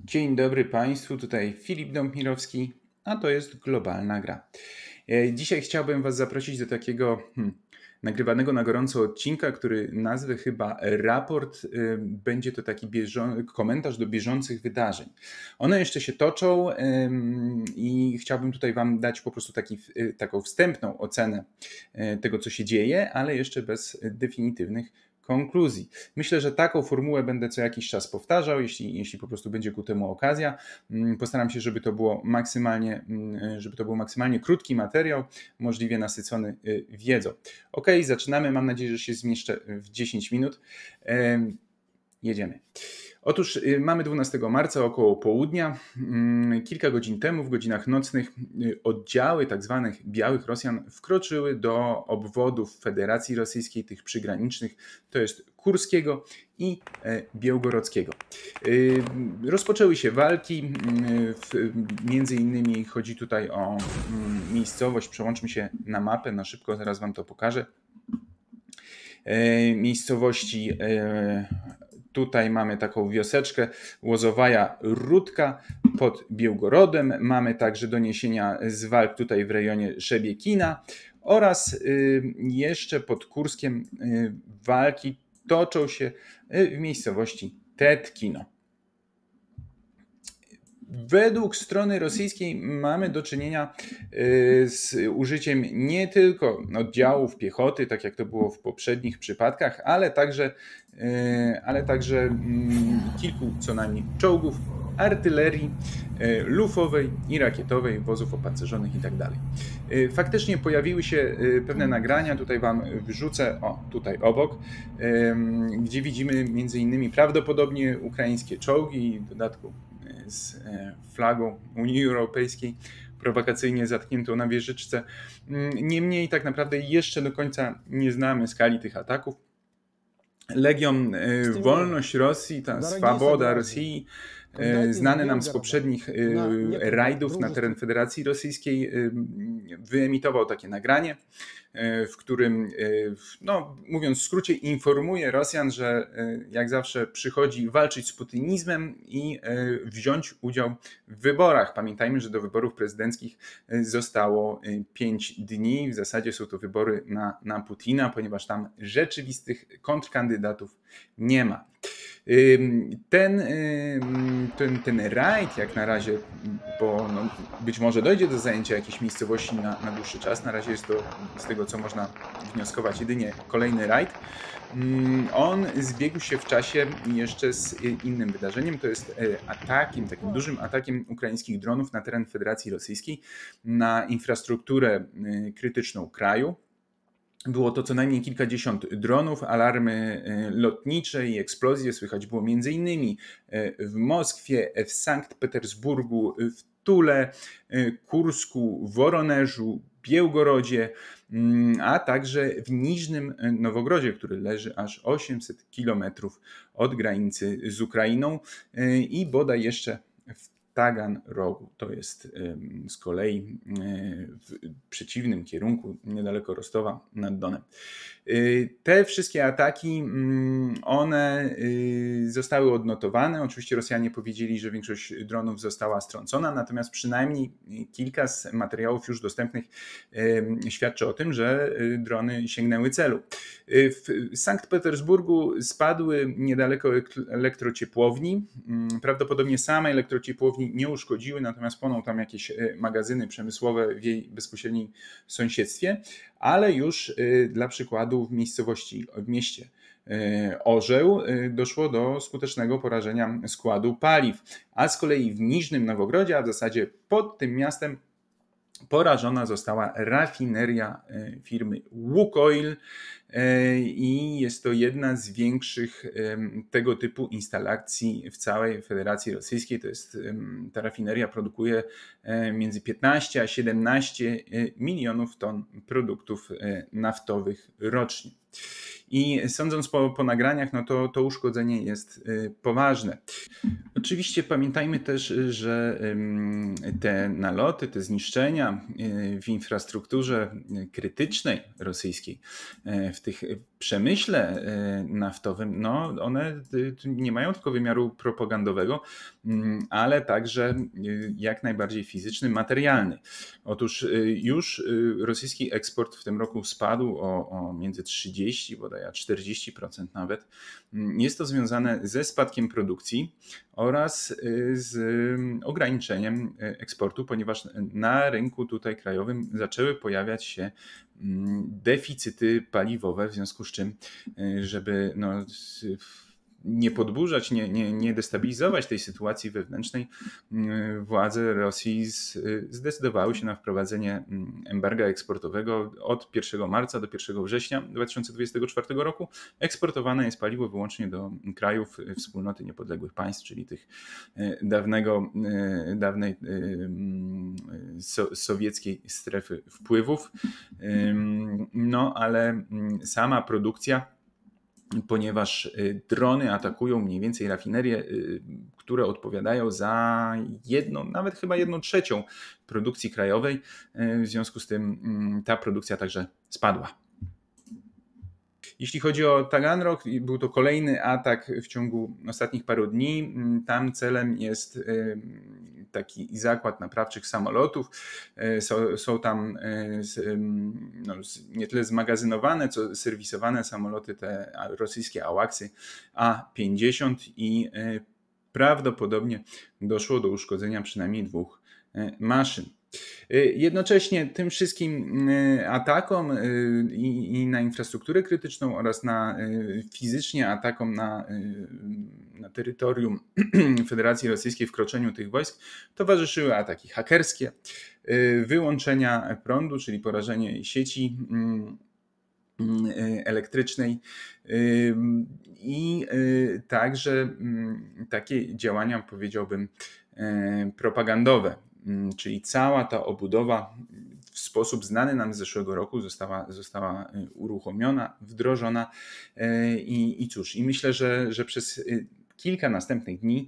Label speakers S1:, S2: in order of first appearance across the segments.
S1: Dzień dobry Państwu, tutaj Filip Dąbmirowski, a to jest Globalna Gra. Dzisiaj chciałbym Was zaprosić do takiego nagrywanego na gorąco odcinka, który nazwę chyba raport. Będzie to taki komentarz do bieżących wydarzeń. One jeszcze się toczą i chciałbym tutaj Wam dać po prostu taką wstępną ocenę tego, co się dzieje, ale jeszcze bez definitywnych konkluzji. Myślę, że taką formułę będę co jakiś czas powtarzał, jeśli po prostu będzie ku temu okazja. Postaram się, żeby to był maksymalnie krótki materiał, możliwie nasycony wiedzą. Ok, zaczynamy. Mam nadzieję, że się zmieszczę w 10 minut. Jedziemy. Otóż mamy 12 marca około południa. Kilka godzin temu w godzinach nocnych oddziały tzw. białych Rosjan wkroczyły do obwodów Federacji Rosyjskiej, tych przygranicznych, to jest Kurskiego i Białgorodzkiego. Rozpoczęły się walki, między innymi chodzi tutaj o miejscowość, przełączmy się na mapę, na szybko zaraz Wam to pokażę. Miejscowości tutaj mamy taką wioseczkę Łozowaja Rudka pod Białgorodem. Mamy także doniesienia z walk tutaj w rejonie Szebiekina oraz jeszcze pod Kurskiem walki toczą się w miejscowości Tetkino. Według strony rosyjskiej mamy do czynienia z użyciem nie tylko oddziałów piechoty, tak jak to było w poprzednich przypadkach, ale także kilku co najmniej czołgów, artylerii lufowej i rakietowej, wozów opancerzonych itd. Faktycznie pojawiły się pewne nagrania, tutaj Wam wrzucę, tutaj obok, gdzie widzimy między innymi prawdopodobnie ukraińskie czołgi, w dodatku z flagą Unii Europejskiej, prowokacyjnie zatkniętą na wieżyczce. Niemniej tak naprawdę jeszcze do końca nie znamy skali tych ataków. Legion Wolność Rosji, ta Swoboda Rosji, znany nam z poprzednich rajdów na teren Federacji Rosyjskiej, wyemitował takie nagranie, w którym, mówiąc w skrócie, informuje Rosjan, że jak zawsze przychodzi walczyć z putinizmem i wziąć udział w wyborach. Pamiętajmy, że do wyborów prezydenckich zostało 5 dni. W zasadzie są to wybory na Putina, ponieważ tam rzeczywistych kontrkandydatów nie ma. Ten rajd jak na razie, bo być może dojdzie do zajęcia jakiejś miejscowości na dłuższy czas, na razie jest to, z tego co można wnioskować, jedynie kolejny rajd. On zbiegł się w czasie jeszcze z innym wydarzeniem, to jest takim dużym atakiem ukraińskich dronów na teren Federacji Rosyjskiej, na infrastrukturę krytyczną kraju. Było to co najmniej kilkadziesiąt dronów, alarmy lotnicze i eksplozje słychać było m.in. w Moskwie, w Sankt Petersburgu, w Tule, Kursku, Woroneżu, Białgorodzie, a także w Niżnym Nowogrodzie, który leży aż 800 kilometrów od granicy z Ukrainą i bodaj jeszcze w Taganrogu. To jest z kolei w przeciwnym kierunku, niedaleko Rostowa nad Donem. Te wszystkie ataki, one zostały odnotowane. Oczywiście Rosjanie powiedzieli, że większość dronów została strącona, natomiast przynajmniej kilka z materiałów już dostępnych świadczy o tym, że drony sięgnęły celu. W Sankt Petersburgu spadły niedaleko elektrociepłowni. Prawdopodobnie same elektrociepłowni nie uszkodziły, natomiast płoną tam jakieś magazyny przemysłowe w jej bezpośrednim sąsiedztwie, ale już dla przykładu w mieście Orzeł doszło do skutecznego porażenia składu paliw, a z kolei w Niżnym Nowogrodzie, a w zasadzie pod tym miastem, porażona została rafineria firmy Łukoil i jest to jedna z większych tego typu instalacji w całej Federacji Rosyjskiej. Ta rafineria produkuje między 15 a 17 milionów ton produktów naftowych rocznie. I sądząc po nagraniach, to uszkodzenie jest poważne. Oczywiście pamiętajmy też, że te naloty, te zniszczenia w infrastrukturze krytycznej rosyjskiej, w tych przemyśle naftowym, no one nie mają tylko wymiaru propagandowego, ale także jak najbardziej fizyczny, materialny. Otóż już rosyjski eksport w tym roku spadł o między 30, bodaj a 40% nawet. Jest to związane ze spadkiem produkcji oraz z ograniczeniem eksportu, ponieważ na rynku tutaj krajowym zaczęły pojawiać się deficyty paliwowe, w związku z czym, żeby nie podburzać, nie destabilizować tej sytuacji wewnętrznej, władze Rosji zdecydowały się na wprowadzenie embarga eksportowego od 1 marca do 1 września 2024 roku. Eksportowane jest paliwo wyłącznie do krajów Wspólnoty Niepodległych Państw, czyli tych dawnej sowieckiej strefy wpływów. No ale sama produkcja, ponieważ drony atakują mniej więcej rafinerie, które odpowiadają za nawet chyba 1/3 produkcji krajowej. W związku z tym ta produkcja także spadła. Jeśli chodzi o Taganrog, był to kolejny atak w ciągu ostatnich paru dni. Tam celem jest taki zakład naprawczych samolotów. Są tam nie tyle zmagazynowane, co serwisowane samoloty, te rosyjskie AWACS-y A-50 i prawdopodobnie doszło do uszkodzenia przynajmniej 2 maszyn. Jednocześnie tym wszystkim atakom i na infrastrukturę krytyczną oraz na fizycznie atakom na terytorium Federacji Rosyjskiej, wkroczeniu tych wojsk, towarzyszyły ataki hakerskie, wyłączenia prądu, czyli porażenie sieci elektrycznej i także takie działania, powiedziałbym, propagandowe. Czyli cała ta obudowa w sposób znany nam z zeszłego roku została uruchomiona, wdrożona i cóż, i myślę, że przez kilka następnych dni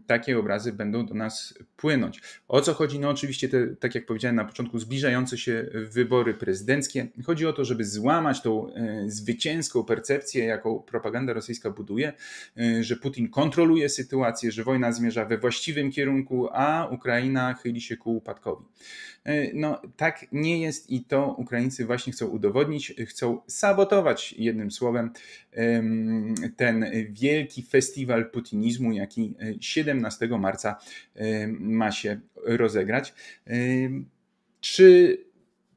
S1: takie obrazy będą do nas płynąć. O co chodzi? No oczywiście tak jak powiedziałem na początku, zbliżające się wybory prezydenckie. Chodzi o to, żeby złamać tą zwycięską percepcję, jaką propaganda rosyjska buduje, że Putin kontroluje sytuację, że wojna zmierza we właściwym kierunku, a Ukraina chyli się ku upadkowi. No tak nie jest i to Ukraińcy właśnie chcą udowodnić, chcą sabotować jednym słowem ten wielki festiwal putinizmu, jaki 17 marca ma się rozegrać. Czy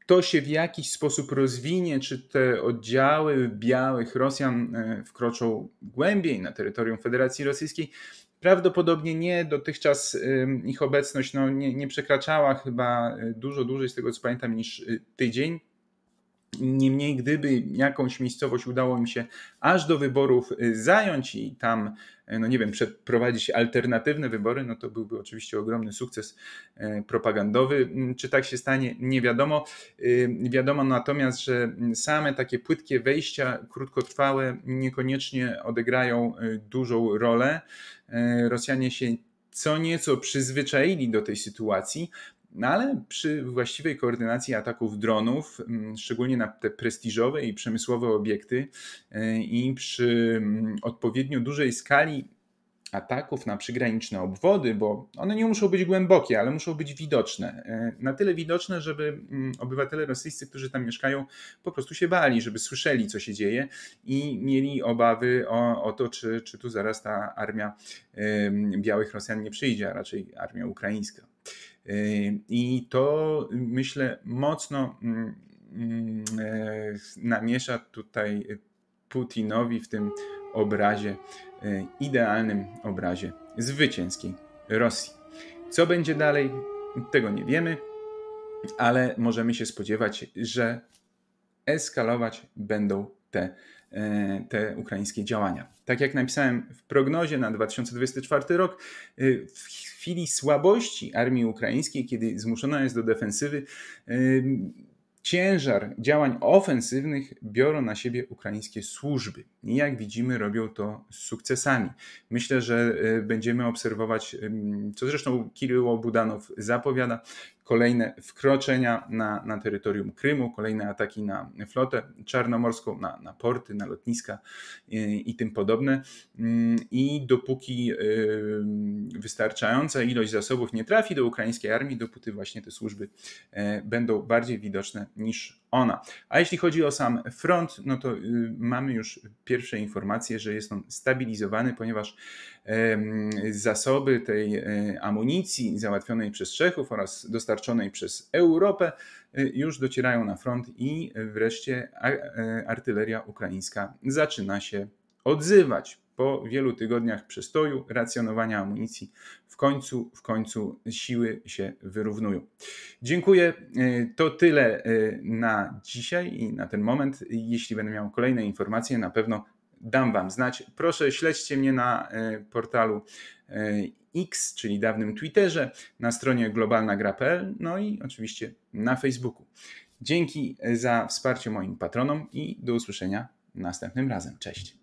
S1: to się w jakiś sposób rozwinie, czy te oddziały białych Rosjan wkroczą głębiej na terytorium Federacji Rosyjskiej? Prawdopodobnie nie. Dotychczas ich obecność nie przekraczała chyba dużo dłużej, z tego co pamiętam, niż tydzień. Niemniej gdyby jakąś miejscowość udało im się aż do wyborów zająć i tam, przeprowadzić alternatywne wybory, no to byłby oczywiście ogromny sukces propagandowy. Czy tak się stanie? Nie wiadomo. Wiadomo natomiast, że same takie płytkie wejścia krótkotrwałe niekoniecznie odegrają dużą rolę. Rosjanie się co nieco przyzwyczaili do tej sytuacji, no ale przy właściwej koordynacji ataków dronów, szczególnie na te prestiżowe i przemysłowe obiekty i przy odpowiednio dużej skali ataków na przygraniczne obwody, bo one nie muszą być głębokie, ale muszą być widoczne. Na tyle widoczne, żeby obywatele rosyjscy, którzy tam mieszkają, po prostu się bali, żeby słyszeli, co się dzieje i mieli obawy o to, czy tu zaraz ta armia białych Rosjan nie przyjdzie, a raczej armia ukraińska. I to, myślę, mocno namiesza tutaj Putinowi w tym obrazie, idealnym obrazie zwycięskiej Rosji. Co będzie dalej? Tego nie wiemy, ale możemy się spodziewać, że eskalować będą te ukraińskie działania. Tak jak napisałem w prognozie na 2024 rok, w chwili słabości armii ukraińskiej, kiedy zmuszona jest do defensywy, ciężar działań ofensywnych biorą na siebie ukraińskie służby. i jak widzimy robią to z sukcesami. Myślę, że będziemy obserwować, co zresztą Kiryło Budanow zapowiada, kolejne wkroczenia na terytorium Krymu, kolejne ataki na flotę czarnomorską, na porty, na lotniska i tym podobne. I dopóki wystarczająca ilość zasobów nie trafi do ukraińskiej armii, dopóty właśnie te służby będą bardziej widoczne niż ona. A jeśli chodzi o sam front, no to mamy już pierwsze informacje, że jest on stabilizowany, ponieważ zasoby tej amunicji załatwionej przez Czechów oraz dostarczonej przez Europę już docierają na front i wreszcie artyleria ukraińska zaczyna się odzywać. Po wielu tygodniach przestoju, racjonowania amunicji, w końcu siły się wyrównują. Dziękuję. To tyle na dzisiaj i na ten moment. Jeśli będę miał kolejne informacje, na pewno dam Wam znać. Proszę, śledźcie mnie na portalu X, czyli dawnym Twitterze, na stronie globalnagra.pl, no i oczywiście na Facebooku. Dzięki za wsparcie moim patronom i do usłyszenia następnym razem. Cześć.